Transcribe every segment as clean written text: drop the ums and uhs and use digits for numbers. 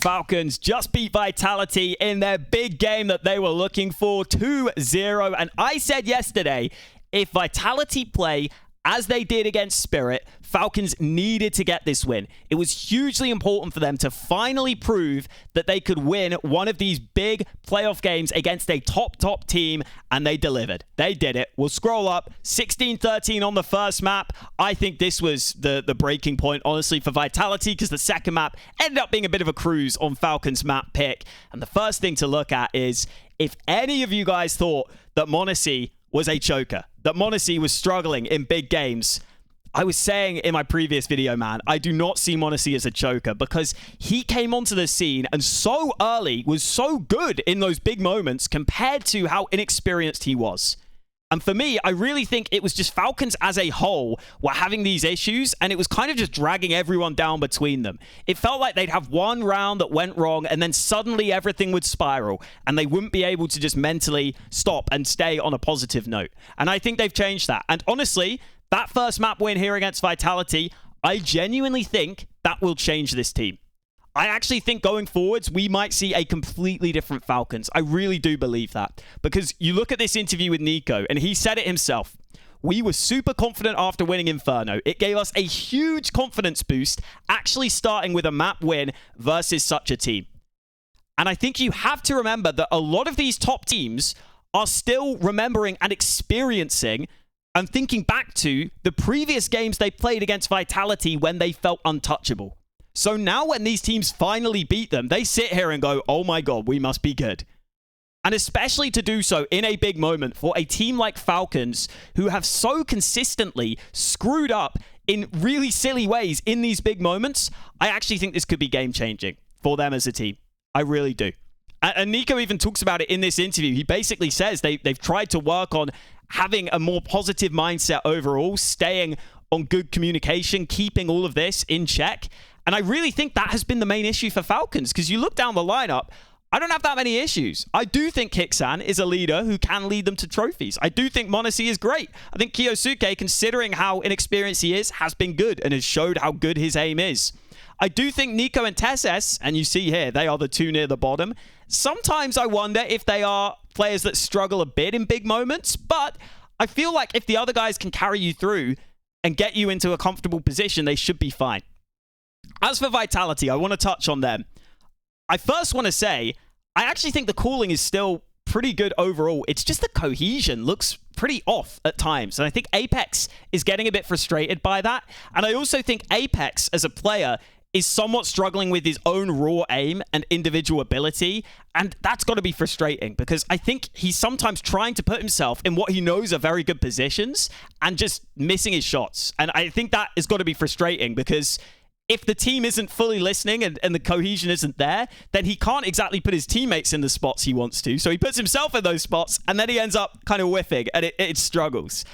Falcons just beat Vitality in their big game that they were looking for, 2-0. And I said yesterday, if Vitality play as they did against Spirit, Falcons needed to get this win. It was hugely important for them to finally prove that they could win one of these big playoff games against a top team, and they delivered. They did it. We'll scroll up. 16-13 on the first map. I think this was the breaking point, honestly, for Vitality, because the second map ended up being a bit of a cruise on Falcons map pick. And the first thing to look at is, if any of you guys thought that m0NESY was a choker, that m0NESY was struggling in big games, I was saying in my previous video, man, I do not see m0NESY as a choker, because he came onto the scene and so early was so good in those big moments compared to how inexperienced he was. And for me, I really think it was just Falcons as a whole were having these issues, and it was kind of just dragging everyone down between them. It felt like they'd have one round that went wrong, and then suddenly everything would spiral, and they wouldn't be able to just mentally stop and stay on a positive note. And I think they've changed that. And honestly, that first map win here against Vitality, I genuinely think that will change this team. I actually think going forwards, we might see a completely different Falcons. I really do believe that. Because you look at this interview with Nico, and he said it himself. We were super confident after winning Inferno. It gave us a huge confidence boost, actually starting with a map win versus such a team. And I think you have to remember that a lot of these top teams are still remembering and experiencing and thinking back to the previous games they played against Vitality when they felt untouchable. So now when these teams finally beat them, they sit here and go, oh my God, we must be good. And especially to do so in a big moment for a team like Falcons, who have so consistently screwed up in really silly ways in these big moments, I actually think this could be game-changing for them as a team. I really do. And Nico even talks about it in this interview. He basically says they've tried to work on having a more positive mindset overall, staying on good communication, keeping all of this in check. And I really think that has been the main issue for Falcons, because you look down the lineup, I don't have that many issues. I do think Kixan is a leader who can lead them to trophies. I do think m0NESY is great. I think Kyosuke, considering how inexperienced he is, has been good and has showed how good his aim is. I do think Nico and Tesses, and you see here, they are the two near the bottom. Sometimes I wonder if they are players that struggle a bit in big moments, but I feel like if the other guys can carry you through and get you into a comfortable position, they should be fine. As for Vitality, I want to touch on them. I first want to say, I actually think the calling is still pretty good overall. It's just the cohesion looks pretty off at times. And I think Apex is getting a bit frustrated by that. And I also think Apex as a player is somewhat struggling with his own raw aim and individual ability. And that's got to be frustrating, because I think he's sometimes trying to put himself in what he knows are very good positions and just missing his shots. And I think that has got to be frustrating, because if the team isn't fully listening and the cohesion isn't there, then he can't exactly put his teammates in the spots he wants to. So he puts himself in those spots, and then he ends up kind of whiffing, and it struggles.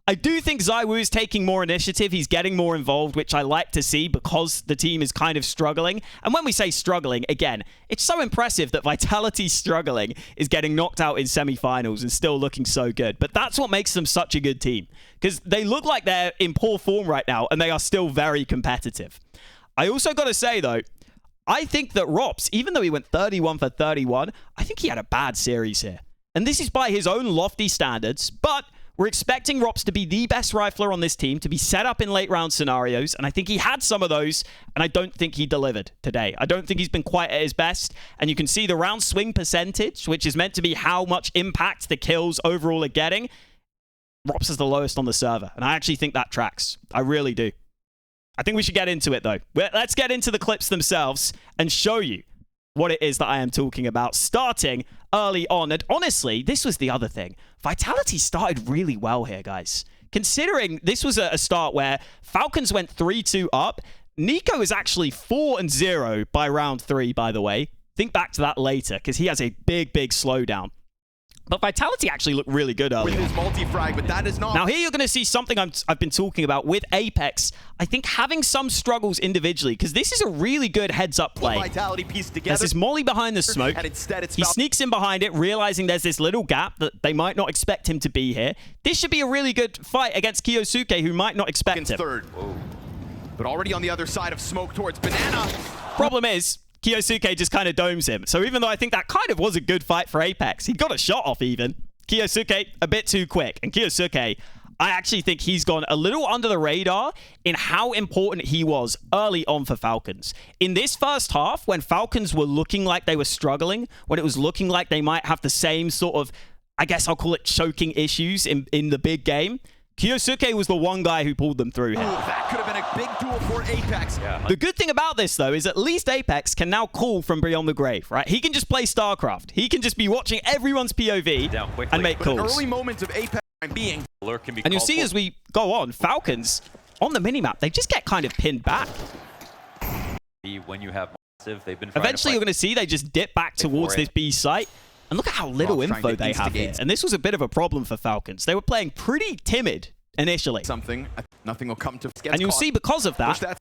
I do think ZywOo is taking more initiative. He's getting more involved, which I like to see, because the team is kind of struggling. And when we say struggling, again, it's so impressive that Vitality struggling is getting knocked out in semifinals and still looking so good. But that's what makes them such a good team, because they look like they're in poor form right now, and they are still very competitive. I also got to say, though, I think that Rops, even though he went 31 for 31, I think he had a bad series here. And this is by his own lofty standards, but we're expecting Rops to be the best rifler on this team, to be set up in late round scenarios, and I think he had some of those, and I don't think he delivered today. I don't think he's been quite at his best, and you can see the round swing percentage, which is meant to be how much impact the kills overall are getting. Rops is the lowest on the server, and I actually think that tracks. I really do. I think we should get into it, though. Let's get into the clips themselves and show you what it is that I am talking about, starting early on. And honestly, this was the other thing. Vitality started really well here, guys. Considering this was a start where Falcons went 3-2 up. Nico is actually 4-0 by round 3, by the way. Think back to that later, because he has a big slowdown. But Vitality actually looked really good earlier. With his multi-frag, but that is not... Now here you're going to see something I've been talking about with Apex. I think having some struggles individually, because this is a really good heads-up play. Vitality pieced together. There's this molly behind the smoke. And instead he sneaks in behind it, realizing there's this little gap that they might not expect him to be here. This should be a really good fight against Kyosuke, who might not expect him. Third. But already on the other side of smoke towards Banana. Problem is, Kiyosuke just kind of domes him. So even though I think that kind of was a good fight for Apex, he got a shot off even. Kiyosuke, a bit too quick. And Kiyosuke, I actually think he's gone a little under the radar in how important he was early on for Falcons. In this first half, when Falcons were looking like they were struggling, when it was looking like they might have the same sort of, I guess I'll call it choking issues in the big game, Kiyosuke was the one guy who pulled them through here. That could have been a big duel for Apex. Yeah. The good thing about this, though, is at least Apex can now call from beyond the grave, right? He can just play StarCraft. He can just be watching everyone's POV and make But in calls. early moments of Apex being... And you'll see as we go on, Falcons, on the minimap, they just get kind of pinned back. When you have massive, they've been Eventually, you're going to see they just dip back towards this B site. And look at how little info they have here. And this was a bit of a problem for Falcons. They were playing pretty timid initially. Nothing will come to... And you'll see because of that,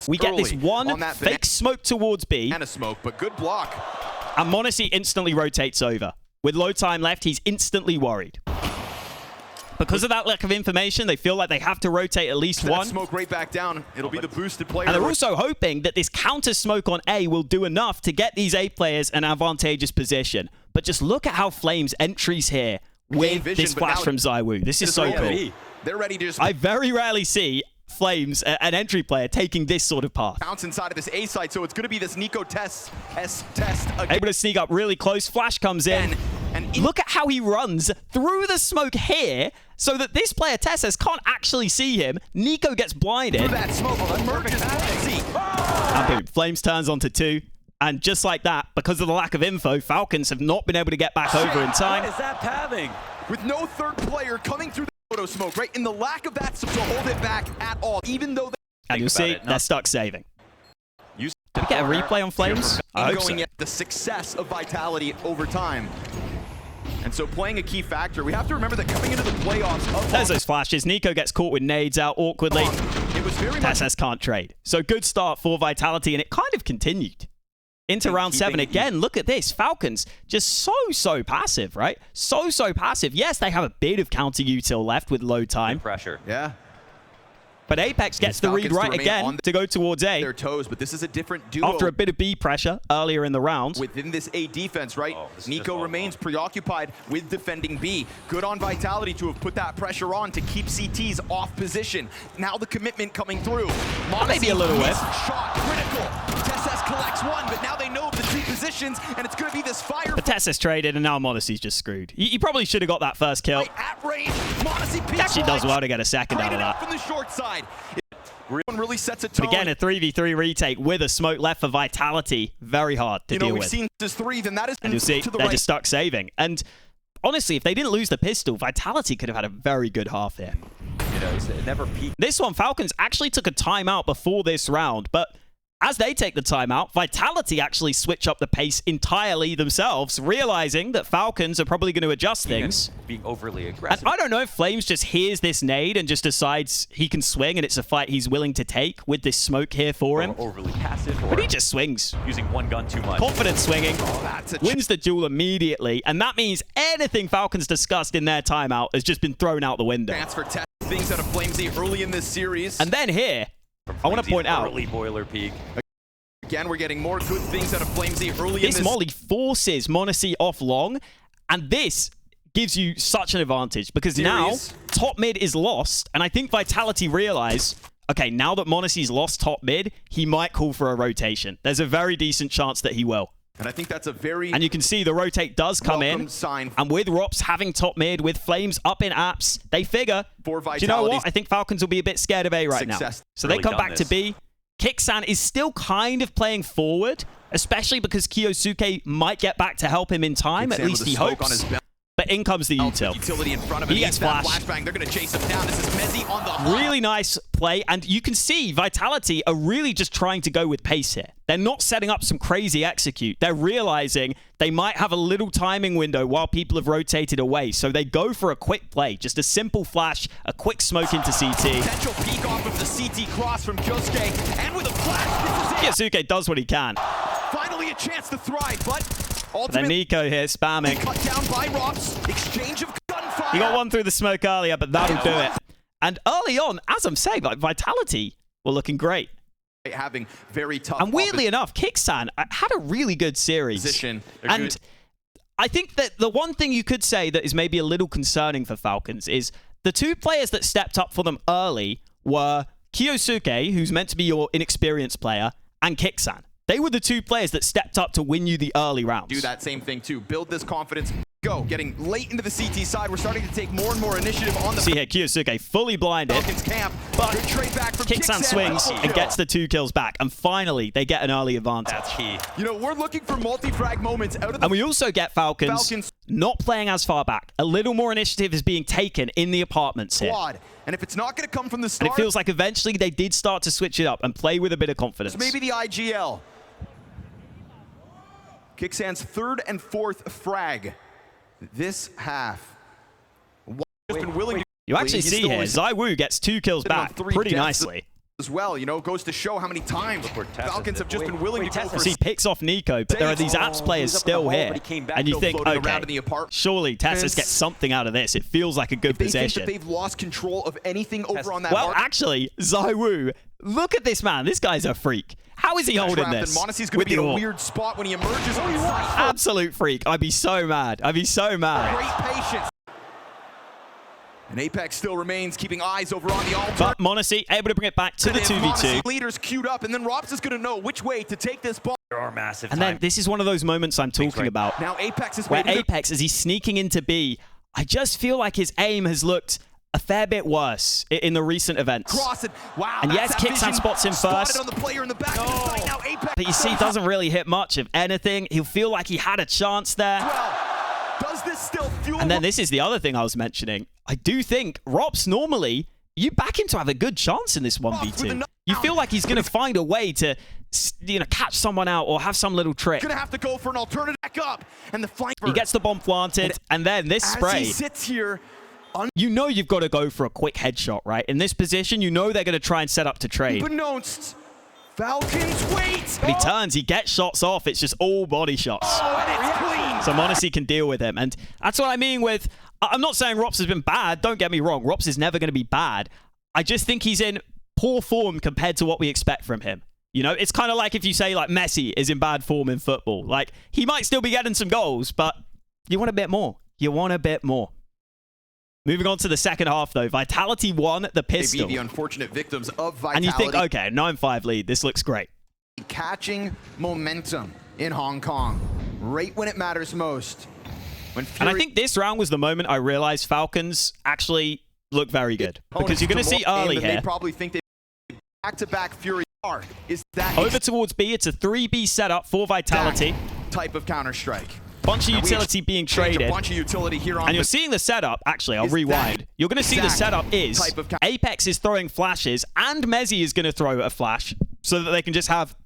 we get this one fake smoke towards B. And a smoke, but good block. And m0NESY instantly rotates over. With low time left, he's instantly worried. Because of that lack of information, they feel like they have to rotate at least one. Smoke right back down. It'll be the boosted player. And they're also hoping that this counter smoke on A will do enough to get these A players an advantageous position. But just look at how Flames entries here with this flash from ZywOo. This is so cool. They're ready to just... I very rarely see Flames, an entry player, taking this sort of path. Bounce inside of this A site, so it's going to be this Nico test again. Able to sneak up really close. Flash comes in. And look at how he runs through the smoke here so that this player, Tesses, can't actually see him. Nico gets blinded. Through that smoke, and boom, Flames turns onto 2. And just like that, because of the lack of info, Falcons have not been able to get back over in time. What is that pathing? With no third player coming through the photo smoke, right? In the lack of that to hold it back at all, even though they... And you'll see, they're stuck saving. Did we get a replay on Flames? I hope so. The success of Vitality over time. And so playing a key factor, we have to remember that coming into the playoffs... There's those flashes. Nico gets caught with nades out awkwardly. It was very Tesses can't trade. So good start for Vitality, and it kind of continued. Into round 7 again. Look at this. Falcons just so passive, right? So passive. Yes, they have a bit of counter util left with low time. Pressure. Yeah. But Apex gets the read right again to go towards A. Their toes, but this is a different duo. After a bit of B pressure earlier in the round. Within this A defense, right? Nico remains preoccupied with defending B. Good on Vitality to have put that pressure on to keep CTs off position. Now the commitment coming through. Maybe a little whiff. Shot critical. Tesses collects one, but now they know of the 2 positions, and it's going to be this fire. But Tesses traded, and now m0NESY's just screwed. He probably should have got that first kill. Right at range, m0NESY he actually does well to get a second out of that. From the short side. Really sets a tone. But again, a 3v3 retake with a smoke left for Vitality. Very hard to deal with. We've seen this 3, then that is and you'll see, they're just stuck saving. And honestly, if they didn't lose the pistol, Vitality could have had a very good half here. You know, it never peaked. This one, Falcons actually took a timeout before this round, but as they take the timeout, Vitality actually switch up the pace entirely themselves, realizing that Falcons are probably going to adjust things. Being overly aggressive. And I don't know if Flames just hears this nade and just decides he can swing and it's a fight he's willing to take with this smoke here for him. Or overly passive. But he just swings. Using one gun too much. Confident swinging. Wins the duel immediately. And that means anything Falcons discussed in their timeout has just been thrown out the window. Chance for things out of Flamesy early in this series. And then here, I want to point out, early boiler peak. Again, we're getting more good things out of Flamesy early in this. This molly forces m0NESY off long, and this gives you such an advantage because now top mid is lost, and I think Vitality realize, okay, now that m0NESY's lost top mid, he might call for a rotation. There's a very decent chance that he will. And I think that's a very... And you can see the rotate does come in. Sign. And with Rops having top mid, with Flames up in apps, they figure, do you know what? I think Falcons will be a bit scared of A right now. So they come back to B. Kixan is still kind of playing forward, especially because Kiyosuke might get back to help him in time. At least he hopes. But in comes the util. Utility in front of him. He gets flash. Flashbang. They're going to chase him down. This is m0NESY on the hop. Really nice play. And you can see Vitality are really just trying to go with pace here. They're not setting up some crazy execute. They're realizing they might have a little timing window while people have rotated away. So they go for a quick play. Just a simple flash, a quick smoke into CT. Potential peek off of the CT cross from Josuke. And with a flash, this is it. Kiyosuke does what he can. Finally a chance to thrive, but then Nico here spamming. Cut down by Rops. Exchange of gunfire. He got one through the smoke earlier, but that'll do it. And early on, as I'm saying, like Vitality were looking great. having very tough. And weirdly enough, Kixan had a really good series. Position. And I think that the one thing you could say that is maybe a little concerning for Falcons is the two players that stepped up for them early were Kyosuke, who's meant to be your inexperienced player, and Kixan. They were the two players that stepped up to win you the early rounds. Do that same thing too. Build this confidence. Go. Getting late into the CT side. We're starting to take more and more initiative on the... See here, Kyosuke fully blinded. Falcons camp. But good trade back from Kixan swings and gets the 2 kills back. And finally, they get an early advantage. That's key. You know, we're looking for multi-frag moments out of the... And we also get Falcons not playing as far back. A little more initiative is being taken in the apartments here. And if it's not going to come from the start... And it feels like eventually they did start to switch it up and play with a bit of confidence. Maybe the IGL. Kixan's 3rd and 4th frag this half. Just been willing to... You actually see here, ZywOo gets 2 kills back pretty nicely. As well, you know, goes to show how many times Falcons have just been willing to go for... He picks off Nico, but there are these Apps players still here. And you think, okay, surely Tessus gets something out of this. It feels like a good position. Think that they've lost control of anything over on that... Well, actually, ZywOo, look at this man. This guy's a freak. How is he holding this? Monacy's going to be in a weird spot when he emerges. Absolute freak. I'd be so mad. I'd be so mad. Great patience. And Apex still remains, keeping eyes over on the altar. But Monacy able to bring it back to the 2v2. Leaders queued up, and then Rops is going to know which way to take this ball. There are massive and then this is one of those moments I'm talking about. Now Apex is where Apex, as he's sneaking into B, I just feel like his aim has looked a fair bit worse in the recent events. Wow, and yes, Kixan spots him first. On the player in the back now, Apex. But you see, doesn't really hit much of anything. He'll feel like he had a chance there. Does this still fuel? And then this is the other thing I was mentioning. I do think Rops normally, you back him to have a good chance in this 1v2. You feel like he's going to find a way to, you know, catch someone out or have some little trick. Gonna have to go for an alternative back up, and the flank. He gets the bomb planted, and then this spray. As he sits here, you know you've got to go for a quick headshot, right? In this position, you know they're going to try and set up to trade. Unbeknownst, Falcons wait. But he turns, he gets shots off. It's just all body shots. And it's clean. So Monacy can deal with him. And that's what I mean with... I'm not saying Rops has been bad. Don't get me wrong. Rops is never going to be bad. I just think he's in poor form compared to what we expect from him. You know, it's kind of like if you say, like, Messi is in bad form in football. Like, he might still be getting some goals, but you want a bit more. You want a bit more. Moving on to the second half, though. Vitality won the pistol. They be the unfortunate victims of Vitality. And you think, okay, 9-5 lead. This looks great. Catching momentum in Hong Kong right when it matters most. And I think this round was the moment I realized Falcons actually look very good. Because you're going to see early here. They probably think they back-to-back Fury are. Is that over towards B, it's a 3B setup for Vitality. Type of Counter-Strike. Bunch of utility being traded. A bunch of utility here on and you're seeing the setup. Actually, I'll rewind. You're going to see the setup is Apex is throwing flashes and Mezzy is going to throw a flash so that they can just have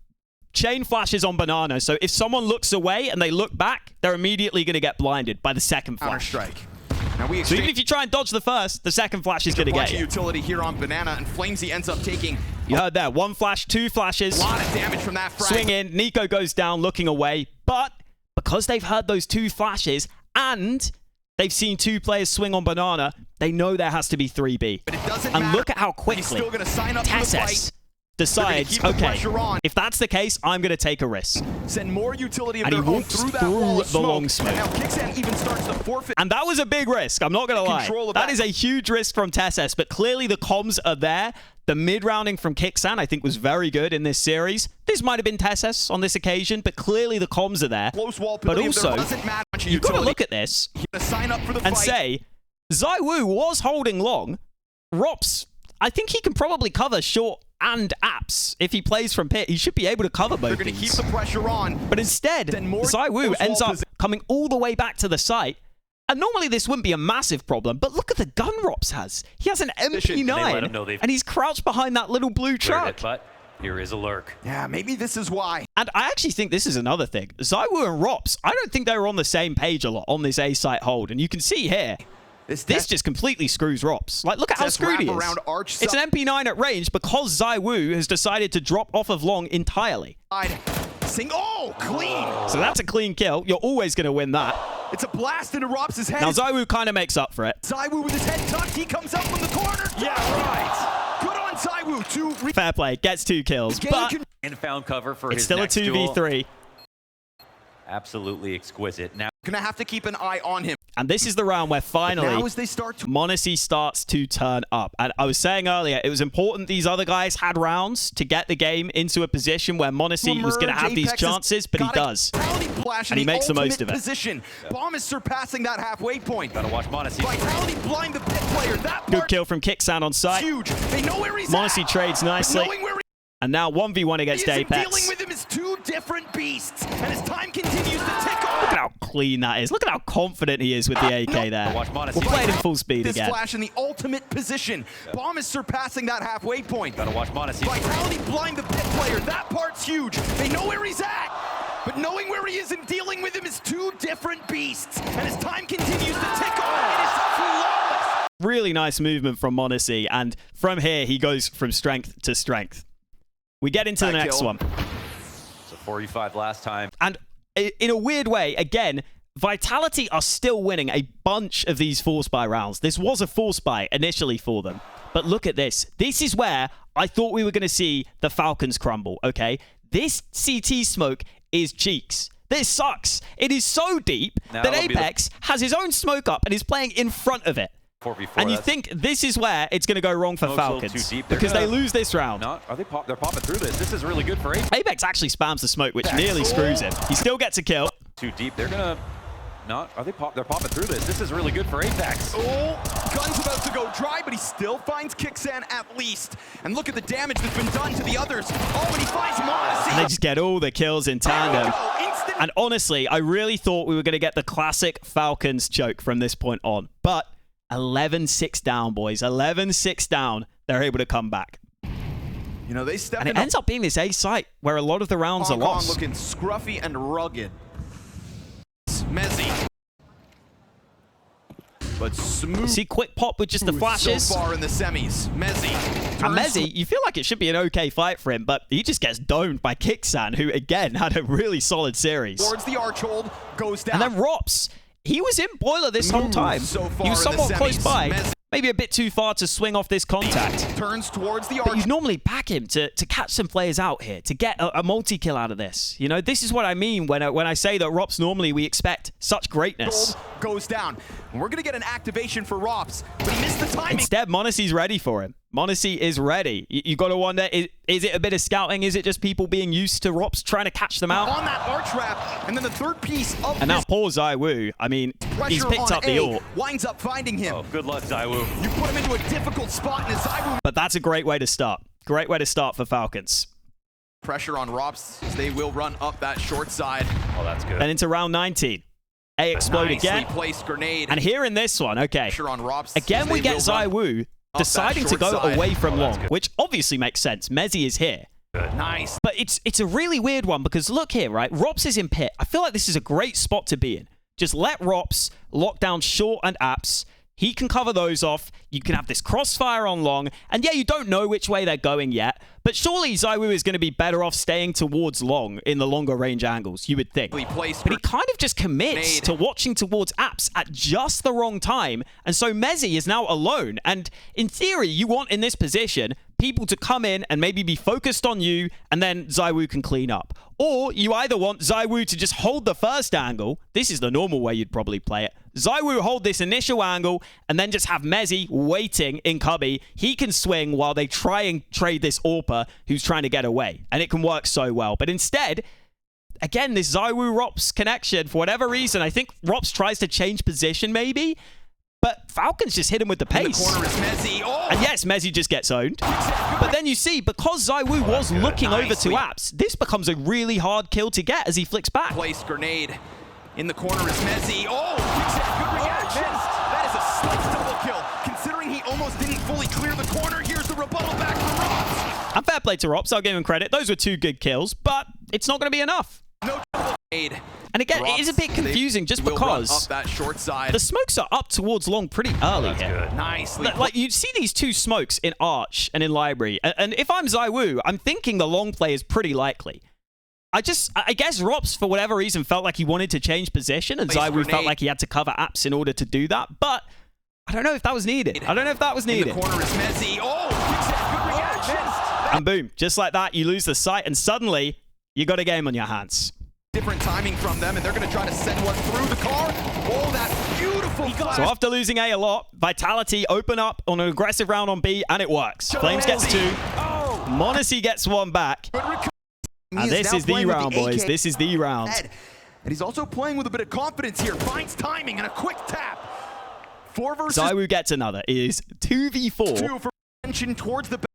chain flashes on Banana. So if someone looks away and they look back, they're immediately going to get blinded by the second flash. Now so even if you try and dodge the first, the second flash is going to get you. Utility here on Banana, and Flamesy ends up taking... You heard that. 1 flash, 2 flashes. A lot of damage from that frag. Swing in. Nico goes down, looking away. But because they've heard those 2 flashes and they've seen 2 players swing on Banana, they know there has to be 3B. But it doesn't and matter. look at how quickly Tessus decides, okay, if that's the case, I'm going to take a risk. Send more utility of and he their own walks through the long smoke. And now Kixan even starts to forfeit. And that was a big risk, I'm not going to lie. That is a huge risk from Tessus, but clearly the comms are there. The mid-rounding from Kixan, I think, was very good in this series. This might have been Tessus on this occasion, but clearly the comms are there. But also, you've got to look at this and say, ZywOo was holding long. Rops, I think he can probably cover short and Apps. If he plays from pit, he should be able to cover both. They're going to keep the pressure on. But instead, ZywOo ends up coming all the way back to the site. And normally this wouldn't be a massive problem, but look at the gun Rops has. He has an MP9, and he's crouched behind that little blue truck. But here is a lurk. Yeah, maybe this is why. And I actually think this is another thing. ZywOo and Rops, I don't think they were on the same page a lot on this A-site hold. And you can see here, this just completely screws Rops. Like, look at how screwed he is. It's an MP9 at range because ZywOo has decided to drop off of long entirely. Oh, clean. So that's a clean kill. You're always going to win that. It's a blast into Rops' head. Now ZywOo kind of makes up for it. ZywOo with his head tucked. He comes up from the corner. Yeah, right. Good on ZywOo. ZywOo to Fair play, gets 2 kills, but And found cover for it's his still a next duel. 2v3. Absolutely exquisite. Now gonna have to keep an eye on him. And this is the round where finally Now as they start to m0NESY starts to turn up. And I was saying earlier, it was important these other guys had rounds to get the game into a position where m0NESY was going to have these Apex has chances, but he got a does. Vitality flash in And he the makes the most ultimate of it. Position. Bomb is surpassing that halfway point. gotta watch m0NESY. Vitality blind the pit player. That Good part kill from Kicksan on site. huge. They know where he's m0NESY at. trades But nicely. knowing where And now 1v1 he against is and dealing Apex. with him is two different beasts. And as time continues to tick on. Look at how clean that is. Look at how confident he is with the AK there. Watch m0NESY. We'll play it in full speed This again. flash in the ultimate position. Bomb is surpassing that halfway point. Gotta watch m0NESY. Vitality blind the pit player. That part's huge. They know where he's at. But knowing where he is and dealing with him is two different beasts. And as time continues to tick on, it is flawless. Really nice movement from m0NESY. And from here, he goes from strength to strength. We get into the That next kill. one. So 45 last time. And in a weird way, again, Vitality are still winning a bunch of these force buy rounds. This was a force buy initially for them. But look at this. This is where I thought we were going to see the Falcons crumble, okay? This CT smoke is cheeks. This sucks. It is so deep Now that it'll be the- Apex has his own smoke up and is playing in front of it. 4v4. And you that's think this is where it's going to go wrong for Smoke's a little Falcons. too deep. They're Because they gonna- lose this round. not. Are they they're popping through this. This is really good for Apex. Apex actually spams the smoke, which That's nearly screws him. He still gets a kill. Too deep. They're gonna not. Are they they're popping through this. This is really good for Apex. Oh, gun's about to go dry, but he still finds Kicksan at least. And look at the damage that's been done to the others. Oh, and he finds m0NESY. And they just get all the kills in There we tandem. go. Instant. And honestly, I really thought we were going to get the classic Falcons choke from this point on. But 11-6 down, boys. 11-6 down. They're able to come back. You know, they stepped And it in ends up being this A site where a lot of the rounds are Hong Kong lost. looking scruffy and rugged. Mezzy. But smooth See, quick pop with just the flashes. so far in the semis. Mezzy. And Mezzy, you feel like it should be an okay fight for him, but he just gets domed by Kicksan, who, again, had a really solid series. Towards the archhold, goes down. And then Rops, he was in Boiler this whole Moves time. so far He was in the somewhat close semis. by. Mezzy. Maybe a bit too far to swing off this contact. Turns towards the But arch. you'd normally back him to catch some players out here, to get a multi-kill out of this. You know, this is what I mean when I say that Rops normally we expect such greatness. Goes down. And we're going to get an activation for Rops, but he missed the timing. Instead, m0NESY's ready for him. m0NESY is ready. You got to wonder, is it a bit of scouting? Is it just people being used to Rops trying to catch them out? On that arch wrap, and then the third piece of And now this poor ZywOo, I mean, he's pressure picked on up the A ult. winds up finding him. Oh, good luck, ZywOo. You put him into a difficult spot, and ZywOo But that's a great way to start. Great way to start for Falcons. pressure on Rops. They will run up that short side. Oh, that's good. Then into round 19. A explode Nicely again. placed grenade. And here in this one, okay. Pressure on Rops. Again, we They get will run ZywOo that deciding to short go side. away from Oh, that's long, good. which obviously makes sense. Mezzy is here. Nice. But it's a really weird one because look here, right? Rops is in pit. I feel like this is a great spot to be in. Just let Rops lock down short and apps. He can cover those off. You can have this crossfire on long. And yeah, you don't know which way they're going yet. But surely ZywOo is going to be better off staying towards long in the longer range angles, you would think. Placed But he kind of just commits to watching towards apps at just the wrong time. And so Mezzy is now alone. And in theory, you want in this position people to come in and maybe be focused on you, and then ZywOo can clean up. Or you either want ZywOo to just hold the first angle. This is the normal way you'd probably play it. ZywOo hold this initial angle, and then just have Mezzy waiting in cubby. He can swing while they try and trade this AWPer who's trying to get away. And it can work so well. But instead, again, this ZywOo-Rops connection, for whatever reason, I think Rops tries to change position maybe, but Falcons just hit him with the in the pace. corner is Mezzy. Oh! And yes, Mezzy just gets owned. But then you see, because ZywOo was looking over to Nicely. apps, this becomes a really hard kill to get as he flicks back. Placed grenade. In the corner is Mezzy. Oh! Good reaction. That is a slice double kill. Considering he almost didn't fully clear the corner, here's the rebuttal back from Rops. And fair play to Rops, I'll give him credit. Those were 2 good kills, but it's not going to be enough. No double grenade. And again, it is a bit Rops, confusing just they will run because up that short side. the smokes are up towards long pretty early That's here. good. Nicely. Like, you see these 2 smokes in Arch and in Library, and if I'm ZywOo, I'm thinking the long play is pretty likely. I guess Rops, for whatever reason, felt like he wanted to change position, and Place ZywOo felt grenade. like he had to cover apps in order to do that, but I don't know if that was needed. I don't know if that was In needed. the corner is Mezzy. Oh! Good reaction. And boom, just like that, you lose the sight, and suddenly you got a game on your hands. Different timing from them, and they're going to try to send one through the car. Oh, that beautiful flash. So after losing A lot, Vitality open up on an aggressive round on B, and it works. Flames gets 2. m0NESY gets 1 back. And this is the round, boys. This is the round. And he's also playing with a bit of confidence here. Finds timing and a quick tap. 4 versus ZywOo gets another. It is 2v4. 2 for attention towards the back.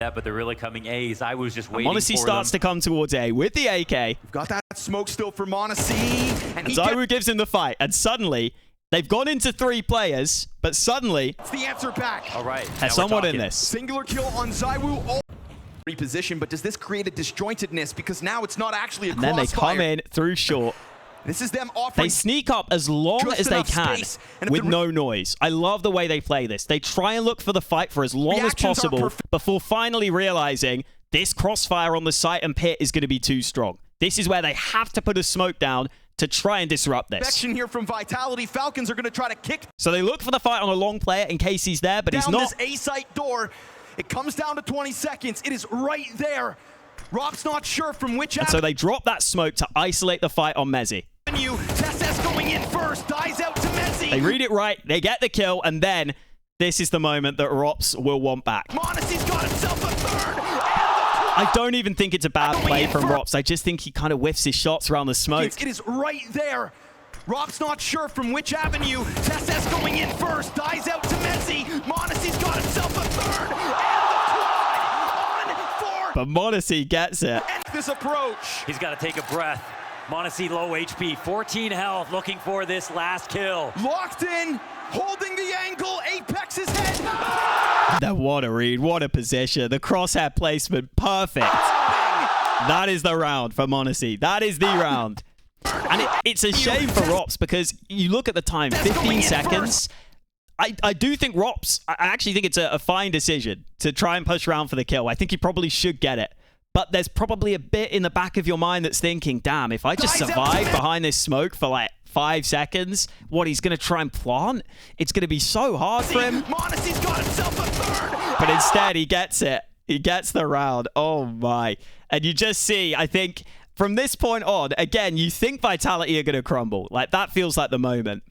Yeah, but they're really coming A's. I was just waiting m0NESY for starts to come towards A with the AK. We've got that smoke still for m0NESY. And ZywOo gives him the fight. And suddenly, they've gone into 3 players. But suddenly, it's the answer back. All right. Has someone in this. Singular kill on ZywOo. Reposition, but does this create a disjointedness? Because now it's not actually a crossfire. And then they come in through short. This is them offering. They sneak up as long as they can with no noise. I love the way they play this. They try and look for the fight for as long as possible before finally realizing this crossfire on the site and pit is going to be too strong. This is where they have to put a smoke down to try and disrupt this. Action here from Vitality. Falcons are going to try to kick. So they look for the fight on a long player in case he's there, but he's not. Down this A-site door. It comes down to 20 seconds. It is right there. Rob's not sure from which. And so they drop that smoke to isolate the fight on m0NESY. Tess going in first, dies out to m0NESY. They read it right, they get the kill, and then this is the moment that Rops will want back. m0NESY's got himself a third. I don't even think it's a bad play from Rops. I just think he kind of whiffs his shots around the smoke. It is right there. Rob's not sure from which avenue. Tess going in first, dies out to m0NESY. m0NESY's got himself a third. And the quad on 4. But m0NESY gets it. And this approach. He's got to take a breath. m0NESY low HP, 14 health, looking for this last kill. Locked in, holding the angle, Apex's head. Now, what a read, what a position. The crosshair placement, perfect. That is the round for m0NESY. That is the round. And it's a shame for Rops because you look at the time, 15 seconds. I do think Rops, I actually think it's a fine decision to try and push around for the kill. I think he probably should get it. But there's probably a bit in the back of your mind that's thinking, damn, if I just survive behind this smoke for like 5 seconds, what, he's going to try and plant? It's going to be so hard for him. m0NESY's got himself a third. But instead, he gets it. He gets the round. Oh, my. And you just see, I think, from this point on, again, you think Vitality are going to crumble. Like, that feels like the moment.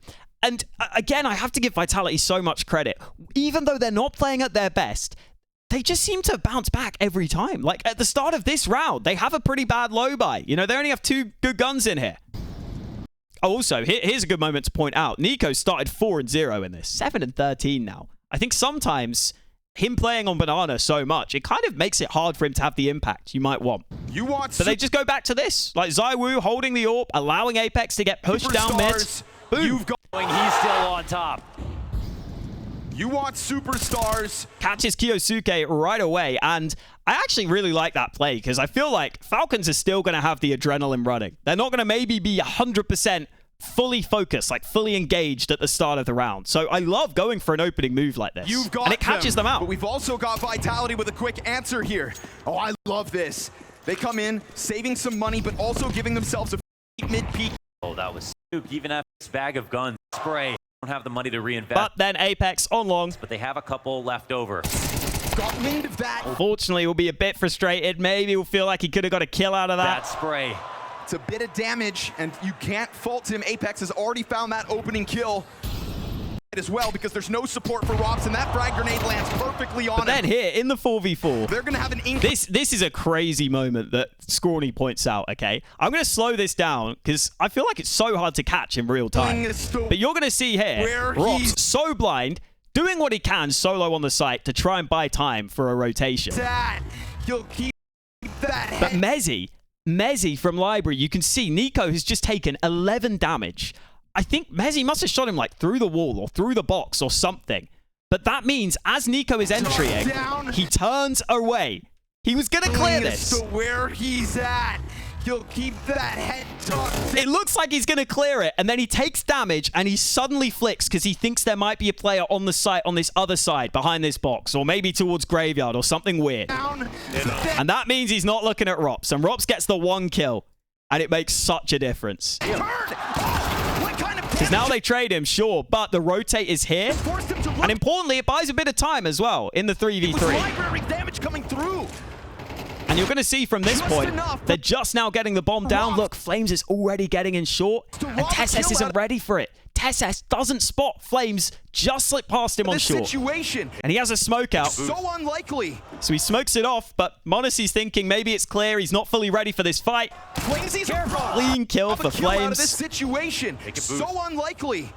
And again, I have to give Vitality so much credit. Even though they're not playing at their best, they just seem to bounce back every time. Like, at the start of this round, they have a pretty bad low buy. You know, they only have 2 good guns in here. Also, here's a good moment to point out. Nico started 4-0 in this. 7-13 now. I think sometimes him playing on Banana so much, it kind of makes it hard for him to have the impact you might want. But they just go back to this. Like, ZywOo holding the AWP, allowing Apex to get pushed down mid. Boom. He's still on top. You want superstars. Catches Kiyosuke right away. And I actually really like that play because I feel like Falcons are still going to have the adrenaline running. They're not going to maybe be 100% fully focused, like fully engaged at the start of the round. So I love going for an opening move like this. And it catches them out. But we've also got Vitality with a quick answer here. Oh, I love this. They come in, saving some money, but also giving themselves a mid-peak. Oh, that was Nuke. Even after this bag of guns, spray. Don't have the money to reinvest. But then Apex on long. But they have a couple left over. Got wind of that. Unfortunately, we'll be a bit frustrated. Maybe we'll feel like he could have got a kill out of that. That spray. It's a bit of damage, and you can't fault him. Apex has already found that opening kill as well because there's no support for Rops, and that frag grenade lands perfectly on him. Then here, in the 4v4, they're going to have an This is a crazy moment that Scrawny points out, okay? I'm going to slow this down because I feel like it's so hard to catch in real time. But you're going to see here, Rops so blind, doing what he can solo on the site to try and buy time for a rotation. You'll keep that. But m0NESY from Library, you can see Nico has just taken 11 damage. I think m0NESY must have shot him like through the wall or through the box or something. But that means as Nico is entering, he turns away. He was going to clear this. So where he's at, you'll keep that head tucked. It looks like he's going to clear it, and then he takes damage, and he suddenly flicks because he thinks there might be a player on the site, on this other side, behind this box, or maybe towards Graveyard or something weird. And that means he's not looking at Rops, and Rops gets the 1 kill, and it makes such a difference. Because now they trade him, sure, but the rotate is here. And importantly, it buys a bit of time as well in the 3v3. And you're going to see from this point, they're just now getting the bomb down. Look, Flames is already getting in short, and TeSeS isn't ready for it. TeSeS doesn't spot Flames, just slip past him on short. Situation. And he has a smoke out. So unlikely. So he smokes it off, but m0NESY's thinking maybe it's clear. He's not fully ready for this fight. Clean kill for Flames. Out of this situation. So unlikely.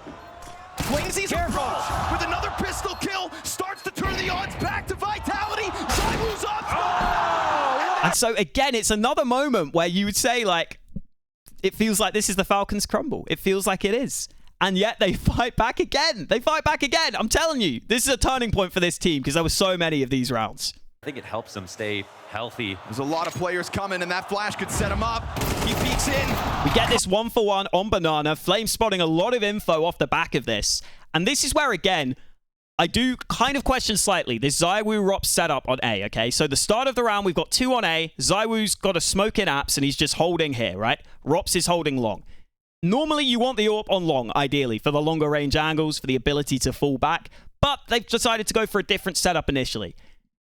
Flamesy's approach with another pistol kill starts to turn the odds back to Vitality. ZywOo's up. Oh! And so again, it's another moment where you would say, like, it feels like this is the Falcons' crumble. It feels like it is. And yet they fight back again. They fight back again. I'm telling you, this is a turning point for this team because there were so many of these rounds. I think it helps them stay healthy. There's a lot of players coming, and that flash could set him up. He peeks in. We get this 1-for-1 on Banana. Flame spotting a lot of info off the back of this. And this is where, again, I do kind of question slightly this ZywOo-Rops setup on A, okay? So the start of the round, we've got 2 on A. ZywOo's got a smoke in apps, and he's just holding here, right? Rops is holding long. Normally, you want the AWP on long, ideally, for the longer range angles, for the ability to fall back. But they've decided to go for a different setup initially.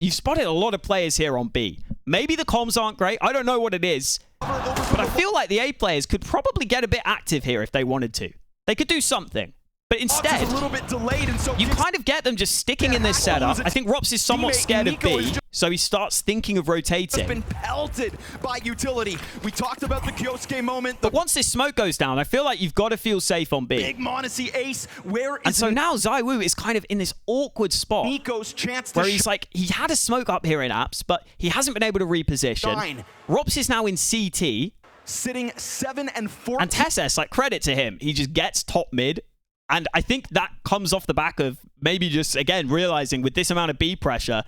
You've spotted a lot of players here on B. Maybe the comms aren't great. I don't know what it is. But I feel like the A players could probably get a bit active here if they wanted to. They could do something. But instead, a little bit delayed, and so you kind of get them just sticking in this setup. I think Rops is somewhat scared of B, so he starts thinking of rotating. Been pelted by utility. We talked about the Kyosuke moment. But once this smoke goes down, I feel like you've got to feel safe on B. Big m0NESY ace. Where is and so now ZywOo is kind of in this awkward spot Nico's chance to where he's like, he had a smoke up here in apps, but he hasn't been able to reposition. Rops is now in CT. Sitting 7 and 14. And TeSeS, like, credit to him. He just gets top mid. And I think that comes off the back of maybe just, again, realizing with this amount of B pressure,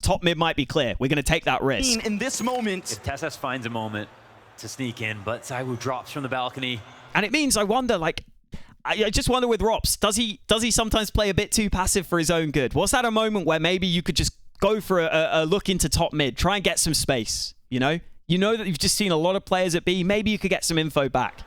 top mid might be clear. We're going to take that risk. In this moment, if TeSeS finds a moment to sneak in, but ZywOo drops from the balcony. And it means, I wonder, like, I just wonder with Rops, does he sometimes play a bit too passive for his own good? Was that a moment where maybe you could just go for a look into top mid, try and get some space, you know? You know that you've just seen a lot of players at B. Maybe you could get some info back.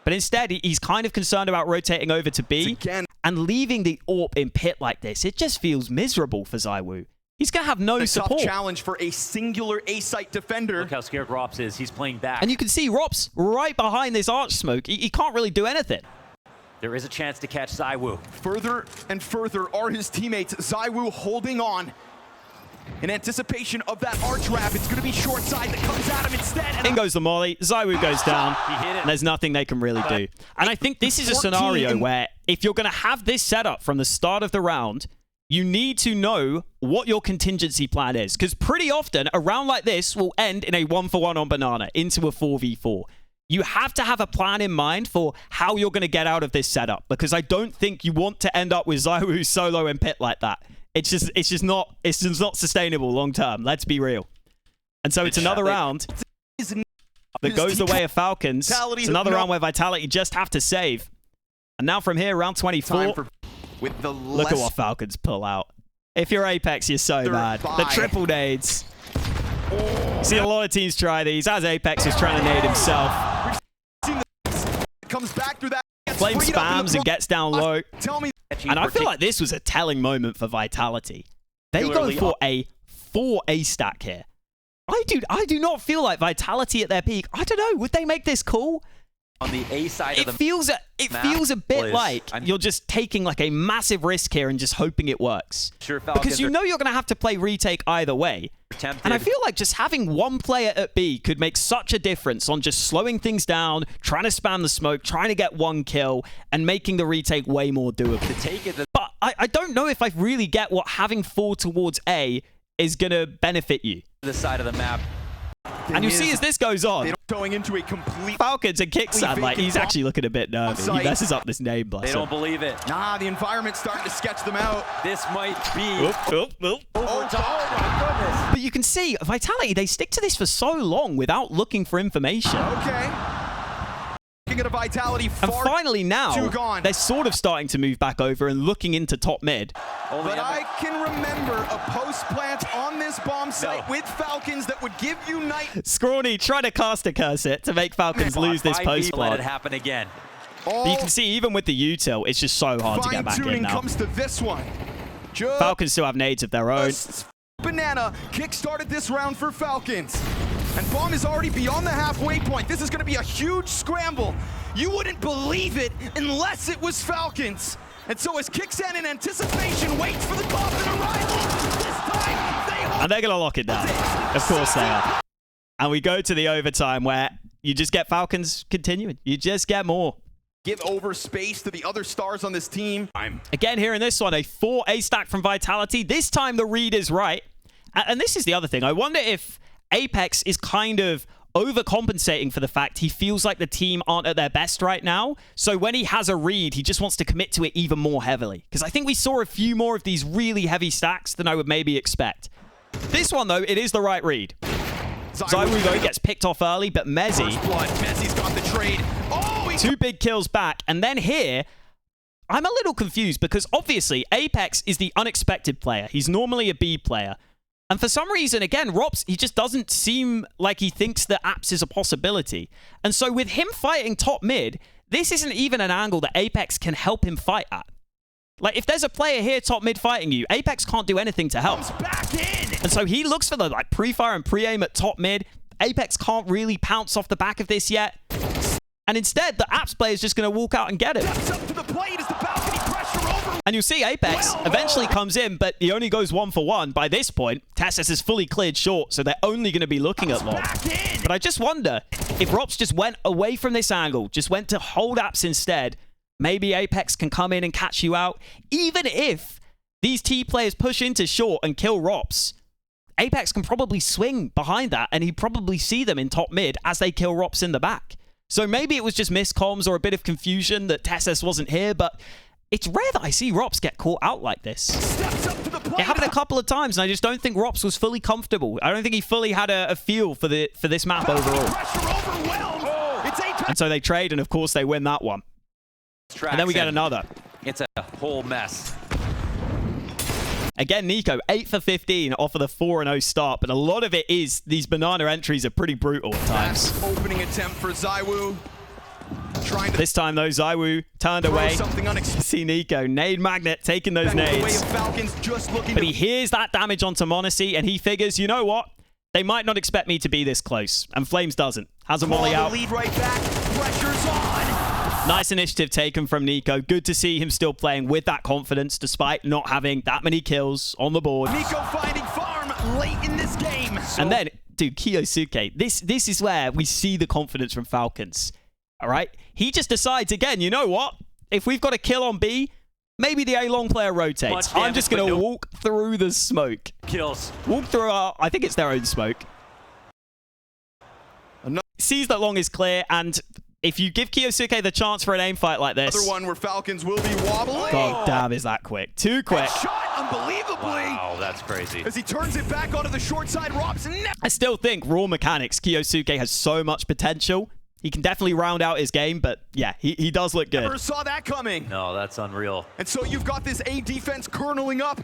But instead, he's kind of concerned about rotating over to B and leaving the AWP in pit like this. It just feels miserable for ZywOo. He's going to have no support. Tough challenge for a singular A-site defender. Look how scared Rops is. He's playing back. And you can see Rops right behind this arch smoke. He can't really do anything. There is a chance to catch ZywOo. Further and further are his teammates. ZywOo holding on. In anticipation of that arch wrap, it's going to be short side that comes at him instead. In goes the molly. ZywOo goes down. He hit it. And there's nothing they can really do. And I think this is a scenario where if you're going to have this setup from the start of the round, you need to know what your contingency plan is. Because pretty often, a round like this will end in a 1-for-1 on Banana into a 4v4. You have to have a plan in mind for how you're going to get out of this setup. Because I don't think you want to end up with ZywOo solo in pit like that. It's just not sustainable long term. Let's be real. And so it's another round that goes the way of Falcons. It's another round where Vitality just have to save. And now from here, round 24. Look at what Falcons pull out. If you're Apex, you're so bad. The triple nades. See a lot of teams try these. As Apex is trying to nade himself. Comes back through that. Flame spams and gets down low. And I feel like this was a telling moment for Vitality. They go for a 4A stack here. I do not feel like Vitality at their peak. I don't know. Would they make this cool? On the A side of the it feels a bit like you're just taking like a massive risk here and just hoping it works. Sure, because you know you're going to have to play retake either way. And I feel like just having one player at B could make such a difference on just slowing things down, trying to spam the smoke, trying to get one kill, and making the retake way more doable. But I don't know if I really get what having 4 towards A is going to benefit you. The side of the map. And you see as this goes on, going into a complete Falcons and Kicksan, like he's actually looking a bit nervous. He messes up this name, bless They him. don't believe it. Nah, the environment's starting to sketch them out. This might be Oh my goodness. But you can see, Vitality, they stick to this for so long without looking for information. Okay. Looking at a Vitality And finally now, they're sort of starting to move back over and looking into top mid. But I can remember a post plant on this bomb site with Falcons that would give you night. Scrawny trying to cast a curse it to make Falcons lose this post Let plant. it happen again. But you can see even with the util, it's just so hard to get back in now. Comes to this one. Falcons still have nades of their own. Banana kick-started this round for Falcons. And Bomb is already beyond the halfway point. This is going to be a huge scramble. You wouldn't believe it unless it was Falcons. And so as Kixan in anticipation waits for the coffin arrival, this time they hold. And they're going to lock it down. Of course they are. And we go to the overtime where you just get Falcons continuing. You just get more. Give over space to the other stars on this team. Again, here in this one, a 4A stack from Vitality. This time the read is right. And this is the other thing. I wonder if Apex is kind of overcompensating for the fact he feels like the team aren't at their best right now. So when he has a read, he just wants to commit to it even more heavily. Because I think we saw a few more of these really heavy stacks than I would maybe expect. This one, though, it is the right read. Zywoo, though, gets picked off early, but Mezzy... Mezzy's got the trade. Oh! 2 big kills back. And then here, I'm a little confused because obviously Apex is the unexpected player. He's normally a B player. And for some reason, again, Rops, he just doesn't seem like he thinks that Apps is a possibility. And so with him fighting top mid, this isn't even an angle that Apex can help him fight at. Like, if there's a player here top mid fighting you, Apex can't do anything to help. Back in. And so he looks for the like pre-fire and pre-aim at top mid. Apex can't really pounce off the back of this yet. And instead, the Apps player is just going to walk out and get it. Up to the plate as the balcony pressure over. And you'll see Apex eventually comes in, but he only goes 1 for 1. By this point, Tessus is fully cleared short, so they're only going to be looking at long. But I just wonder if Rops just went away from this angle, just went to hold Apps instead, maybe Apex can come in and catch you out. Even if these T players push into short and kill Rops, Apex can probably swing behind that, and he'd probably see them in top mid as they kill Rops in the back. So maybe it was just miscomms or a bit of confusion that Tessus wasn't here, but it's rare that I see Rops get caught out like this. It happened a couple of times, and I just don't think Rops was fully comfortable. I don't think he fully had a feel for this map overall. And so they trade, and of course they win that one. And then we get another. It's a whole mess. Again, Nico, 8 for 15 off of the 4-0 start, but a lot of it is these banana entries are pretty brutal at times. Opening attempt for Zywoo. This time, though, Zywoo turned away. See Nico, nade magnet, taking those nades. But he hears that damage onto Monacy, and he figures, you know what? They might not expect me to be this close. And Flames doesn't. Has a molly out. Lead right back. Pressure's on. Nice initiative taken from Nico. Good to see him still playing with that confidence despite not having that many kills on the board. Nico finding farm late in this game. And then, dude, Kiyosuke, this is where we see the confidence from Falcons. All right? He just decides again, you know what? If we've got a kill on B, maybe the A-long player rotates. I'm just going to walk through the smoke. Kills. Walk through I think it's their own smoke. Sees that long is clear, and if you give Kiyosuke the chance for an aim fight like this... Another one where Falcons will be wobbling. God damn, is that quick. Too quick. Shot unbelievably. Wow, that's crazy. As he turns it back onto the short side, Robs. I still think raw mechanics, Kiyosuke has so much potential. He can definitely round out his game, but yeah, he does look good. Never saw that coming. No, that's unreal. And so you've got this A defense kerneling up.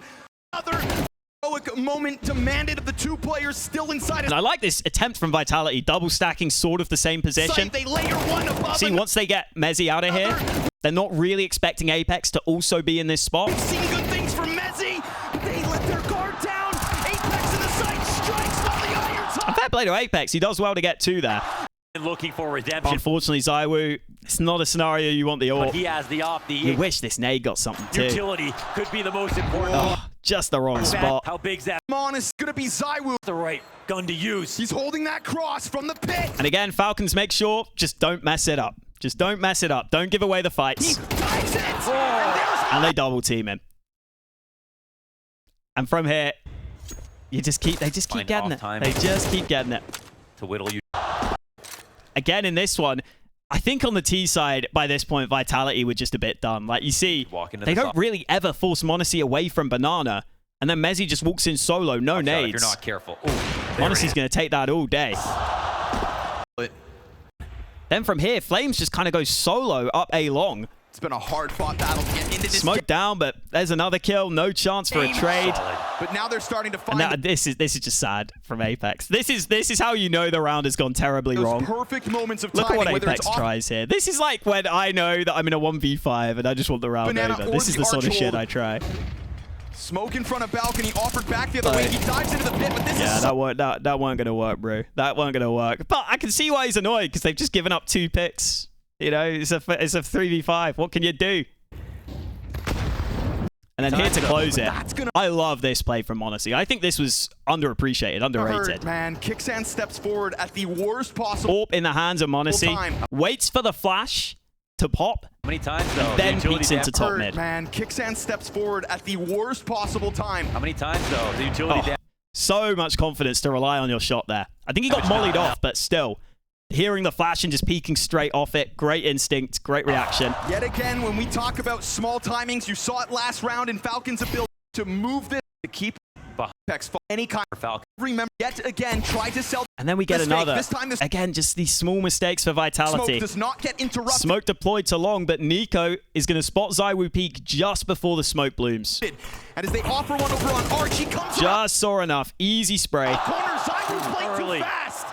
Another heroic moment demanded of the 2 players still inside. And I like this attempt from Vitality, double stacking sort of the same position. They layer one above. See, once they get Mezzy out of here, they're not really expecting Apex to also be in this spot. We've seen good things from Mezzy. They let their guard down. Apex in the sight strikes on the iron top. And fair play to Apex. He does well to get 2 there. Looking for redemption. Unfortunately, Zywoo, it's not a scenario you want the AWP. But he has the op. You wish this nade got something too. Utility could be the most important. Oh, just the wrong spot. How big's that? Come on, it's gonna be Zywoo. The right gun to use. He's holding that cross from the pit. And again, Falcons make sure, just don't mess it up. Just don't mess it up. Don't give away the fights. He dives it. And they double team him. And from here, they just keep getting it. They just keep getting it. To whittle you. Again, in this one, I think on the T side, by this point, Vitality were just a bit done. Like, you see, they don't really ever force Monacy away from Banana. And then Mezzy just walks in solo, no nades. If you're not careful. Monacy's going to take that all day. Then from here, Flames just kind of goes solo up A long. It's been a hard-fought battle to get into this. Smoke down, but there's another kill. No chance for a trade. But now they're starting to find. And this is just sad from Apex. This is how you know the round has gone terribly wrong. Perfect moments of Look at timing, what Apex tries here. This is like when I know that I'm in a 1v5 and I just want the round over. This is the sort of shit I try. Smoke in front of balcony, offered back the other way. He dives into the pit, but this is... Yeah, that weren't going to work, bro. That weren't going to work. But I can see why he's annoyed, because they've just given up 2 picks. You know, it's a 3v5. What can you do? And then here to close it. I love this play from Monacy. I think this was underappreciated, underrated. Man, Kicksand steps forward at the worst possible Orp in the hands of Monacy. Waits for the flash to pop. How many times, though? Then peeks into top mid. Man, Kicksand steps forward at the worst possible time. How many times, though? The utility damage. So much confidence to rely on your shot there. I think he got mollied off, but still. Hearing the flash and just peeking straight off it. Great instinct, great reaction. Yet again, when we talk about small timings, you saw it last round in Falcons' ability to move this, to keep Apex any kind of Falcon. Remember, yet again, try to sell. And then we get another. This time, again, just these small mistakes for Vitality. Smoke does not get interrupted. Smoke deployed to long, but Nico is going to spot ZywOo peek just before the smoke blooms. And as they offer one over on Arch, he comes just saw enough. Easy spray. Corner, ZywOo played too fast.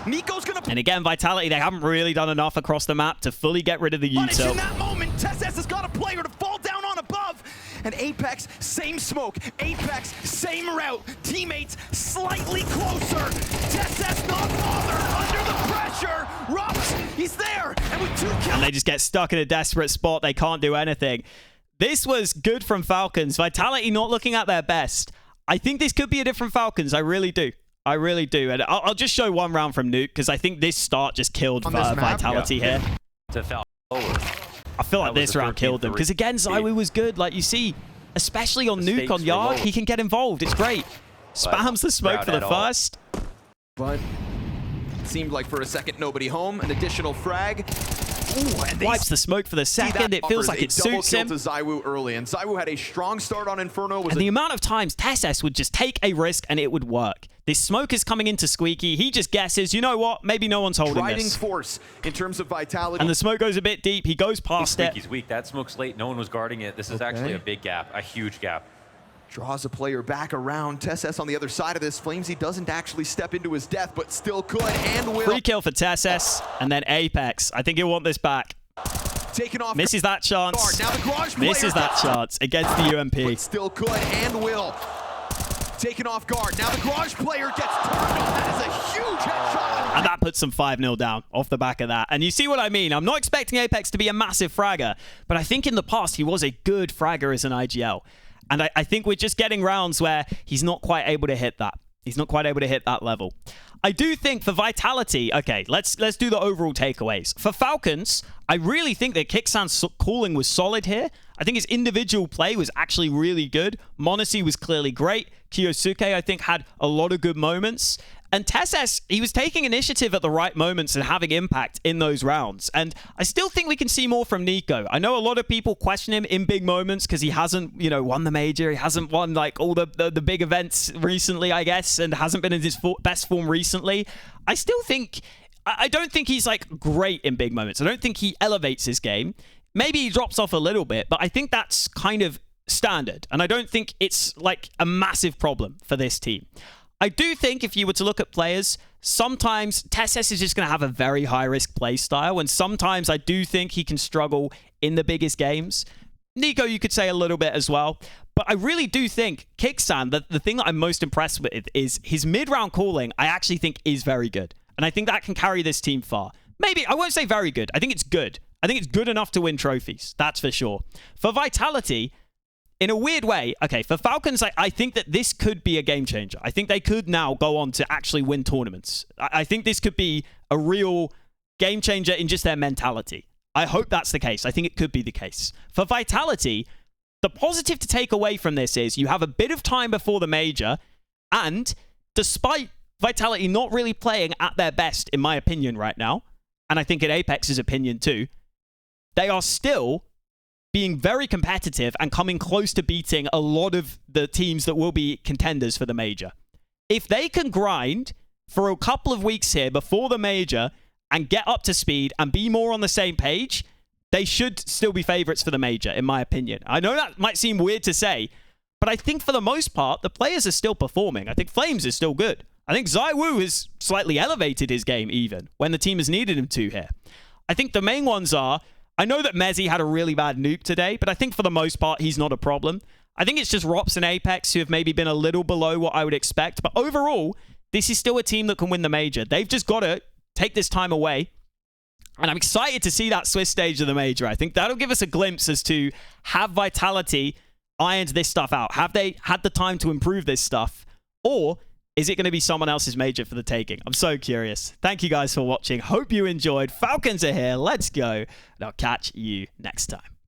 Nico's gonna... And again, Vitality, they haven't really done enough across the map to fully get rid of the util. In that moment, TeSeS has got a player to fall down on above. And Apex, same smoke. Apex, same route. Teammates slightly closer. TeSeS not bothered under the pressure. Rocks, he's there. And with 2 kills. And they just get stuck in a desperate spot. They can't do anything. This was good from Falcons. Vitality not looking at their best. I think this could be a different Falcons. I really do. I really do. And I'll just show one round from Nuke, because I think this start just killed Vitality here. To Falcons forward. I feel like this round killed them, because again, ZywOo was good. Like you see, especially on Nuke on Yard, he can get involved. It's great. Spams the smoke for the first. But it seemed like for a second, nobody home. An additional frag. Ooh, and wipes the smoke for the second. It feels like it suits him. To ZywOo early, and ZywOo had a strong start on Inferno. And the amount of times TeSeS would just take a risk and it would work. This smoke is coming into Squeaky. He just guesses, you know what? Maybe no one's holding driving this. Force in terms of Vitality. And the smoke goes a bit deep. He goes past it. Squeaky's weak. That smoke's late. No one was guarding it. This is actually a big gap, a huge gap. Draws a player back around. TeSeS on the other side of this. Flamesy doesn't actually step into his death, but still could and will. Free kill for TeSeS, and then Apex. I think he'll want this back. Taken off. Misses that chance. Now the garage misses that chance against the UMP. But still could and will. Taken off guard. Now the garage player gets turned on. That is a huge headshot. And that puts them 5-0 down off the back of that. And you see what I mean? I'm not expecting Apex to be a massive fragger, but I think in the past he was a good fragger as an IGL. And I think we're just getting rounds where he's not quite able to hit that. He's not quite able to hit that level. I do think for Vitality, okay, let's do the overall takeaways. For Falcons, I really think that Kicksand's calling was solid here. I think his individual play was actually really good. Monacy was clearly great. Kiyosuke, I think, had a lot of good moments. And TeSeS, he was taking initiative at the right moments and having impact in those rounds. And I still think we can see more from Nico. I know a lot of people question him in big moments because he hasn't, you know, won the major. He hasn't won like all the big events recently, I guess, and hasn't been in his best form recently. I still think, I don't think he's like great in big moments. I don't think he elevates his game. Maybe he drops off a little bit, but I think that's kind of standard. And I don't think it's like a massive problem for this team. I do think if you were to look at players, sometimes TeSeS is just going to have a very high-risk play style, and sometimes I do think he can struggle in the biggest games. Nico, you could say a little bit as well. But I really do think Kicksand, the thing that I'm most impressed with is his mid-round calling, I actually think is very good. And I think that can carry this team far. Maybe, I won't say very good. I think it's good. I think it's good enough to win trophies. That's for sure. For Vitality, in a weird way, okay, for Falcons, I think that this could be a game changer. I think they could now go on to actually win tournaments. I think this could be a real game changer in just their mentality. I hope that's the case. I think it could be the case. For Vitality, the positive to take away from this is you have a bit of time before the major, and despite Vitality not really playing at their best, in my opinion, right now, and I think in Apex's opinion too, they are still being very competitive and coming close to beating a lot of the teams that will be contenders for the major. If they can grind for a couple of weeks here before the major and get up to speed and be more on the same page, they should still be favorites for the major, in my opinion. I know that might seem weird to say, but I think for the most part, the players are still performing. I think Flames is still good. I think ZywOo has slightly elevated his game even when the team has needed him to here. I think the main ones are, I know that Mezzy had a really bad nuke today, but I think for the most part, he's not a problem. I think it's just Rops and Apex who have maybe been a little below what I would expect. But overall, this is still a team that can win the major. They've just got to take this time away. And I'm excited to see that Swiss stage of the major. I think that'll give us a glimpse as to have Vitality ironed this stuff out. Have they had the time to improve this stuff? Or is it going to be someone else's major for the taking? I'm so curious. Thank you guys for watching. Hope you enjoyed. Falcons are here. Let's go. And I'll catch you next time.